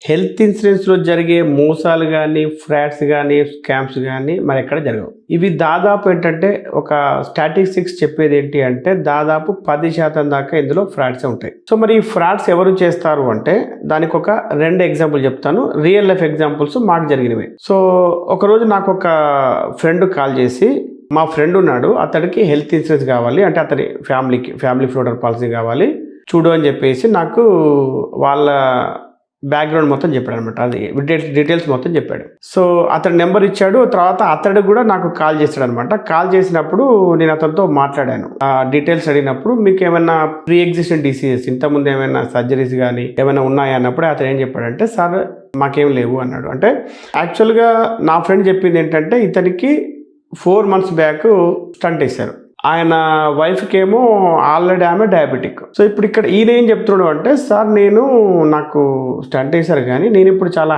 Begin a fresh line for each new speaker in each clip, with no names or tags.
Health ఇన్సూరెన్స్‌లో జరిగే మోసాలు గానీ, ఫ్రాడ్స్ గానీ, స్కామ్స్ గానీ మరెక్కడ జరగవు. ఇవి దాదాపు ఏంటంటే ఒక స్టాటిస్టిక్స్ చెప్పేదేంటి అంటే దాదాపు 10% దాకా ఇందులో ఫ్రాడ్సే ఉంటాయి. సో, మరి ఈ ఫ్రాడ్స్ ఎవరు చేస్తారు అంటే దానికొక 2 ఎగ్జాంపుల్ చెప్తాను. రియల్ లైఫ్ ఎగ్జాంపుల్స్ మాకు జరిగినవే. సో, ఒకరోజు నాకొక ఫ్రెండ్ కాల్ చేసి మా ఫ్రెండ్ ఉన్నాడు. అతడికి హెల్త్ ఇన్సూరెన్స్ కావాలి. అంటే అతని ఫ్యామిలీ ఫ్లోటర్ పాలసీ కావాలి. చూడు అని చెప్పేసి నాకు వాళ్ళ బ్యాక్‌గ్రౌండ్ మొత్తం చెప్పాడనమాట. అది డీటెయిల్స్ మొత్తం చెప్పాడు. సో, అతని నెంబర్ ఇచ్చాడు. తర్వాత అతడు కూడా నాకు కాల్ చేసాడనమాట. కాల్ చేసినప్పుడు నేను అతనితో మాట్లాడాను. డీటెయిల్స్ అడిగినప్పుడు మీకేమైనా ప్రీ ఎగ్జిస్టెంట్ డిసీజెస్ ఇంతకుముందు ఏమైనా సర్జరీస్ గానీ ఏమైనా ఉన్నాయా అన్నప్పుడు అతను ఏం చెప్పాడంటే, సార్ మాకేం లేవు అన్నాడు. అంటే యాక్చువల్‌గా నా ఫ్రెండ్ చెప్పింది ఏంటంటే ఇతనికి 4 మంత్స్ బ్యాక్ స్టంట్ వేశారు. ఆయన వైఫ్‌కేమో ఆల్రెడీ ఆమె డయాబెటిక్. సో, ఇప్పుడు ఇక్కడ ఈయన ఏం చెప్తున్నాడు అంటే, సార్ నాకు స్టంట్ వేశారు కానీ నేను ఇప్పుడు చాలా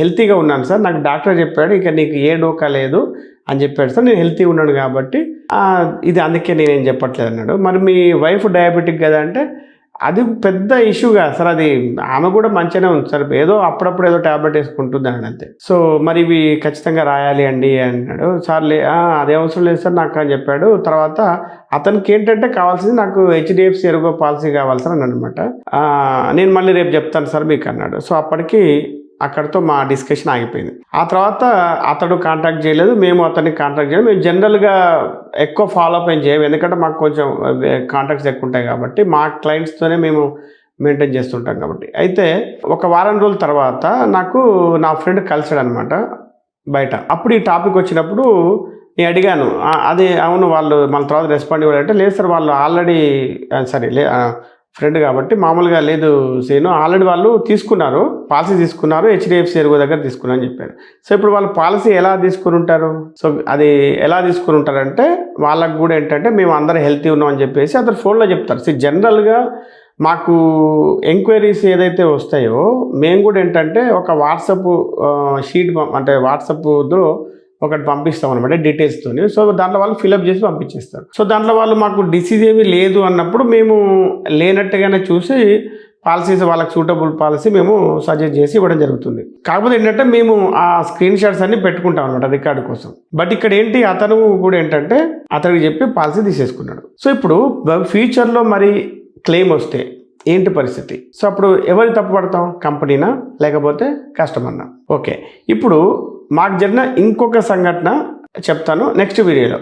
హెల్తీగా ఉన్నాను సార్. నాకు డాక్టర్ చెప్పాడు ఇక నీకు ఏ డోకా లేదు అని చెప్పాడు సార్. నేను హెల్తీగా ఉన్నాను కాబట్టి ఇది అందుకే నేనేం చెప్పట్లేదు అన్నాడు. మరి మీ వైఫ్ డయాబెటిక్ కదా అంటే అది పెద్ద ఇష్యూ కాదు సార్. అది ఆమె కూడా మంచిగానే ఉంది సార్. ఏదో అప్పుడప్పుడు ఏదో ట్యాబ్లెట్ వేసుకుంటుంది అన్నాడు అంతే. సో, మరి ఇవి ఖచ్చితంగా రాయాలి అండి అన్నాడు. సార్ అదే అవసరం లేదు సార్ నాకు అని చెప్పాడు. తర్వాత అతనికి ఏంటంటే కావాల్సింది నాకు హెచ్డిఎఫ్సి ఎరుగో పాలసీ కావాలి సార్ అని అనమాట. నేను మళ్ళీ రేపు చెప్తాను సార్ మీకు అన్నాడు. సో, అప్పటికి అక్కడితో మా డిస్కషన్ ఆగిపోయింది. ఆ తర్వాత అతడు కాంటాక్ట్ చేయలేదు, మేము అతన్ని కాంటాక్ట్ చేయలేదు. మేము జనరల్గా ఎక్కువ ఫాలోఅప్ ఏం చేయము. ఎందుకంటే మాకు కొంచెం కాంటాక్ట్స్ ఎక్కువ ఉంటాయి కాబట్టి మా క్లయింట్స్తోనే మేము మెయింటైన్ చేస్తుంటాం కాబట్టి. అయితే ఒక వారం రోజుల తర్వాత నాకు నా ఫ్రెండ్ కలిసాడనమాట బయట. అప్పుడు ఈ టాపిక్ వచ్చినప్పుడు నేను అడిగాను, అది అవును వాళ్ళు మన తర్వాత రెస్పాండ్ ఇవ్వాలంటే లేదు సార్ వాళ్ళు ఆల్రెడీ ఫ్రెండ్ కాబట్టి మామూలుగా లేదు సేను ఆల్రెడీ వాళ్ళు పాలసీ తీసుకున్నారు హెచ్డిఎఫ్సి ఎరుగో దగ్గర తీసుకున్నారు అని చెప్పారు. సో, ఇప్పుడు వాళ్ళు పాలసీ ఎలా తీసుకుని ఉంటారు? సో, అది ఎలా తీసుకుని ఉంటారంటే వాళ్ళకు కూడా ఏంటంటే మేము అందరం హెల్తీ ఉన్నాం అని చెప్పేసి అతను ఫోన్లో చెప్తారు. సో, జనరల్గా మాకు ఎంక్వైరీస్ ఏదైతే వస్తాయో మేము కూడా ఏంటంటే ఒక వాట్సాప్ షీట్ అంటే వాట్సాప్లో ఒకటి పంపిస్తాం అనమాట డీటెయిల్స్తోని. సో, దాంట్లో వాళ్ళు ఫిలప్ చేసి పంపించేస్తారు. సో, దాంట్లో వాళ్ళు మాకు డిసీజ్ ఏమీ లేదు అన్నప్పుడు మేము లేనట్టుగానే చూసి పాలసీస్ వాళ్ళకి సూటబుల్ పాలసీ మేము సజెస్ట్ చేసి ఇవ్వడం జరుగుతుంది. కాకపోతే ఏంటంటే మేము ఆ స్క్రీన్ షాట్స్ అన్ని పెట్టుకుంటాం అనమాట రికార్డు కోసం. బట్ ఇక్కడ ఏంటి అతను కూడా ఏంటంటే అతనికి చెప్పి పాలసీ తీసేసుకున్నాడు. సో, ఇప్పుడు ఫ్యూచర్లో మరి క్లెయిమ్ వస్తే ఏంటి పరిస్థితి? సో, అప్పుడు ఎవరు తప్పుపడతాం? కంపెనీనా లేకపోతే కస్టమర్నా? ఓకే, ఇప్పుడు మాకు జరిగిన ఇంకొక సంఘటన చెప్తాను నెక్స్ట్ వీడియోలో.